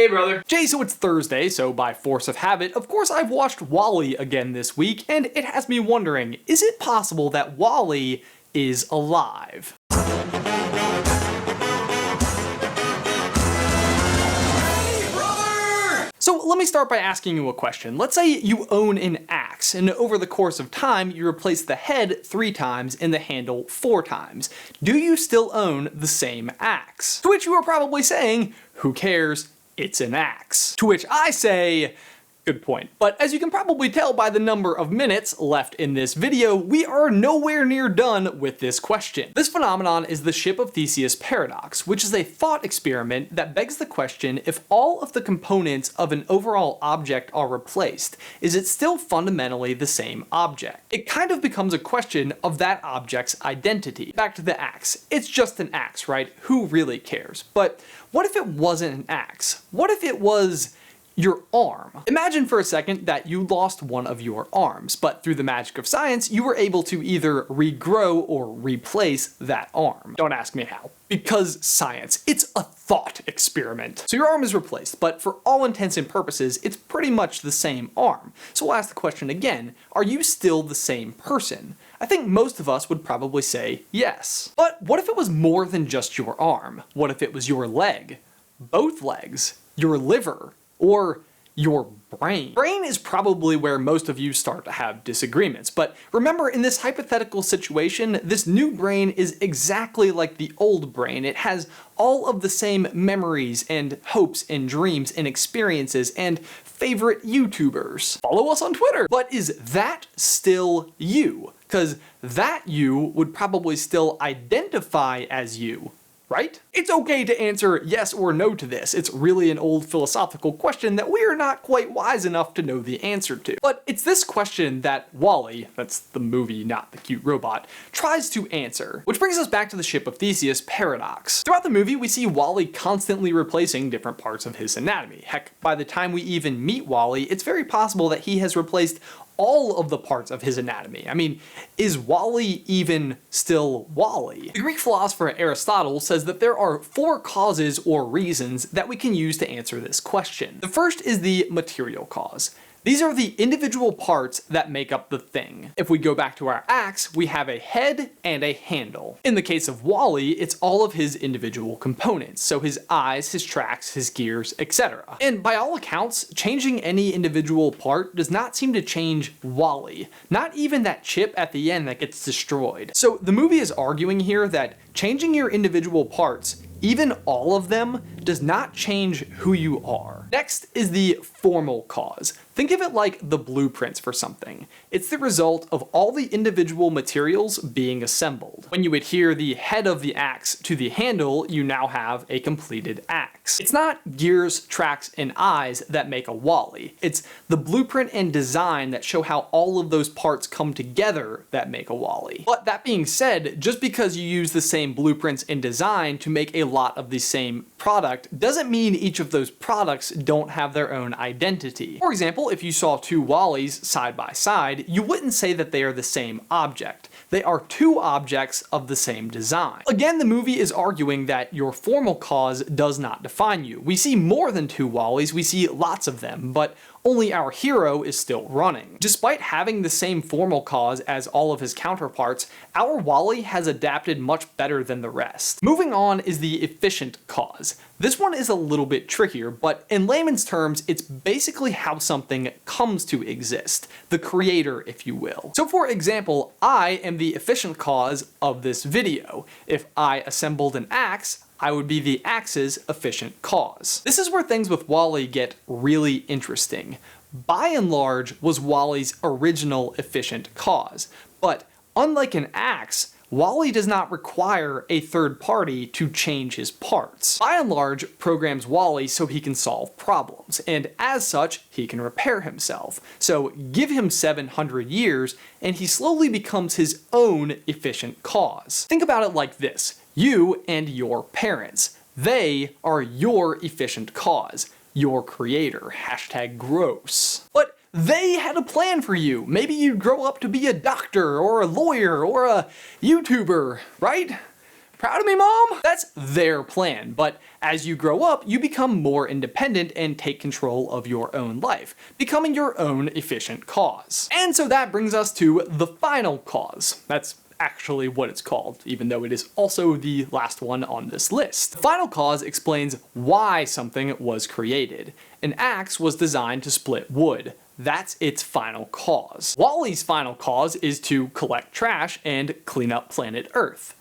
brother. Jay, so it's Thursday, so by force of habit, of course I've watched WALL-E again this week, and it has me wondering, is it possible that WALL-E is alive? So let me start by asking you a question. Let's say you own an axe, and over the course of time, you replace the head 3 times and the handle 4 times. Do you still own the same axe? To which you are probably saying, who cares? It's an axe. To which I say, good point. But as you can probably tell by the number of minutes left in this video, we are nowhere near done with this question. This phenomenon is the Ship of Theseus Paradox, which is a thought experiment that begs the question, if all of the components of an overall object are replaced, is it still fundamentally the same object? It kind of becomes a question of that object's identity. Back to the axe. It's just an axe, right? Who really cares? But what if it wasn't an axe? What if it was your arm? Imagine for a second that you lost one of your arms, but through the magic of science, you were able to either regrow or replace that arm. Don't ask me how. Because science. It's a thought experiment. So your arm is replaced, but for all intents and purposes, it's pretty much the same arm. So we'll ask the question again, are you still the same person? I think most of us would probably say yes. But what if it was more than just your arm? What if it was your leg, both legs, your liver, or your brain? Brain is probably where most of you start to have disagreements, but remember, in this hypothetical situation, this new brain is exactly like the old brain. It has all of the same memories and hopes and dreams and experiences and favorite YouTubers. Follow us on Twitter. But is that still you? Because that you would probably still identify as you, right? It's okay to answer yes or no to this. It's really an old philosophical question that we are not quite wise enough to know the answer to. But it's this question that WALL-E, that's the movie, not the cute robot, tries to answer. Which brings us back to the Ship of Theseus Paradox. Throughout the movie, we see WALL-E constantly replacing different parts of his anatomy. Heck, by the time we even meet WALL-E, it's very possible that he has replaced all of the parts of his anatomy. I mean, is WALL-E even still WALL-E? The Greek philosopher Aristotle says that there are 4 causes or reasons that we can use to answer this question. The first is the material cause. These are the individual parts that make up the thing. If we go back to our axe, we have a head and a handle. In the case of WALL-E, it's all of his individual components, so his eyes, his tracks, his gears, etc. And by all accounts, changing any individual part does not seem to change WALL-E, not even that chip at the end that gets destroyed. So the movie is arguing here that changing your individual parts, even all of them, does not change who you are. Next is the formal cause. Think of it like the blueprints for something. It's the result of all the individual materials being assembled. When you adhere the head of the axe to the handle, you now have a completed axe. It's not gears, tracks, and eyes that make a WALL-E. It's the blueprint and design that show how all of those parts come together that make a WALL-E. But that being said, just because you use the same blueprints and design to make a lot of the same product doesn't mean each of those products don't have their own identity. For example, if you saw 2 WALL-Es side by side, you wouldn't say that they are the same object. They are 2 objects of the same design. Again, the movie is arguing that your formal cause does not define you. We see more than 2 WALL-Es, we see lots of them, but only our hero is still running. Despite having the same formal cause as all of his counterparts, our WALL-E has adapted much better than the rest. Moving on is the efficient cause. This one is a little bit trickier, but in layman's terms, it's basically how something comes to exist. The creator, if you will. So for example, I am the efficient cause of this video. If I assembled an axe, I would be the axe's efficient cause. This is where things with WALL-E get really interesting. By and large was WALL-E's original efficient cause, but unlike an axe, WALL-E does not require a third party to change his parts. By and large, programs WALL-E so he can solve problems, and as such, he can repair himself. So give him 700 years, and he slowly becomes his own efficient cause. Think about it like this. You and your parents. They are your efficient cause. Your creator. #gross. But they had a plan for you. Maybe you'd grow up to be a doctor or a lawyer or a YouTuber, right? Proud of me, Mom? That's their plan, but as you grow up, you become more independent and take control of your own life, becoming your own efficient cause. And so that brings us to the final cause. That's actually what it's called, even though it is also the last one on this list. The final cause explains why something was created. An axe was designed to split wood. That's its final cause. WALL-E's final cause is to collect trash and clean up planet Earth.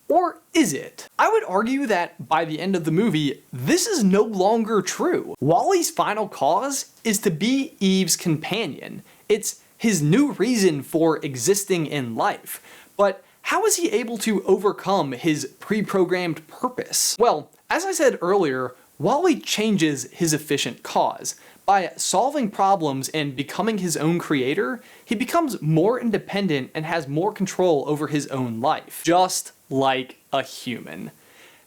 Or is it? I would argue that by the end of the movie, this is no longer true. WALL-E's final cause is to be Eve's companion. It's his new reason for existing in life. But how is he able to overcome his pre-programmed purpose? Well, as I said earlier, WALL-E changes his efficient cause. By solving problems and becoming his own creator, he becomes more independent and has more control over his own life. Just like a human.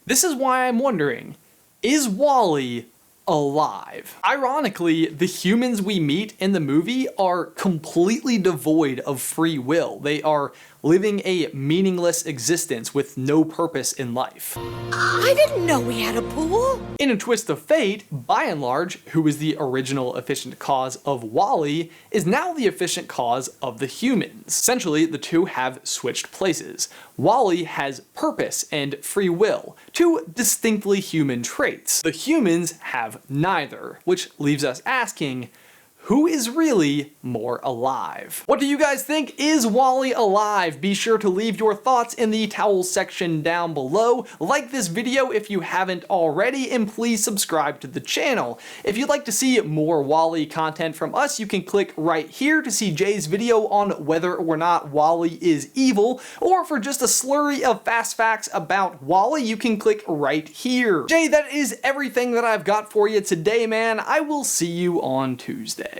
This is why I'm wondering, is WALL-E alive? Ironically, the humans we meet in the movie are completely devoid of free will. They are living a meaningless existence with no purpose in life. I didn't know we had a pool. In a twist of fate, by and large, who is the original efficient cause of WALL-E is now the efficient cause of the humans. Essentially, the two have switched places. WALL-E has purpose and free will, two distinctly human traits. The humans have neither, which leaves us asking, who is really more alive? What do you guys think? Is WALL-E alive? Be sure to leave your thoughts in the towel section down below. Like this video if you haven't already, and please subscribe to the channel. If you'd like to see more WALL-E content from us, you can click right here to see Jay's video on whether or not WALL-E is evil, or for just a slurry of fast facts about WALL-E, you can click right here. Jay, that is everything that I've got for you today, man. I will see you on Tuesday.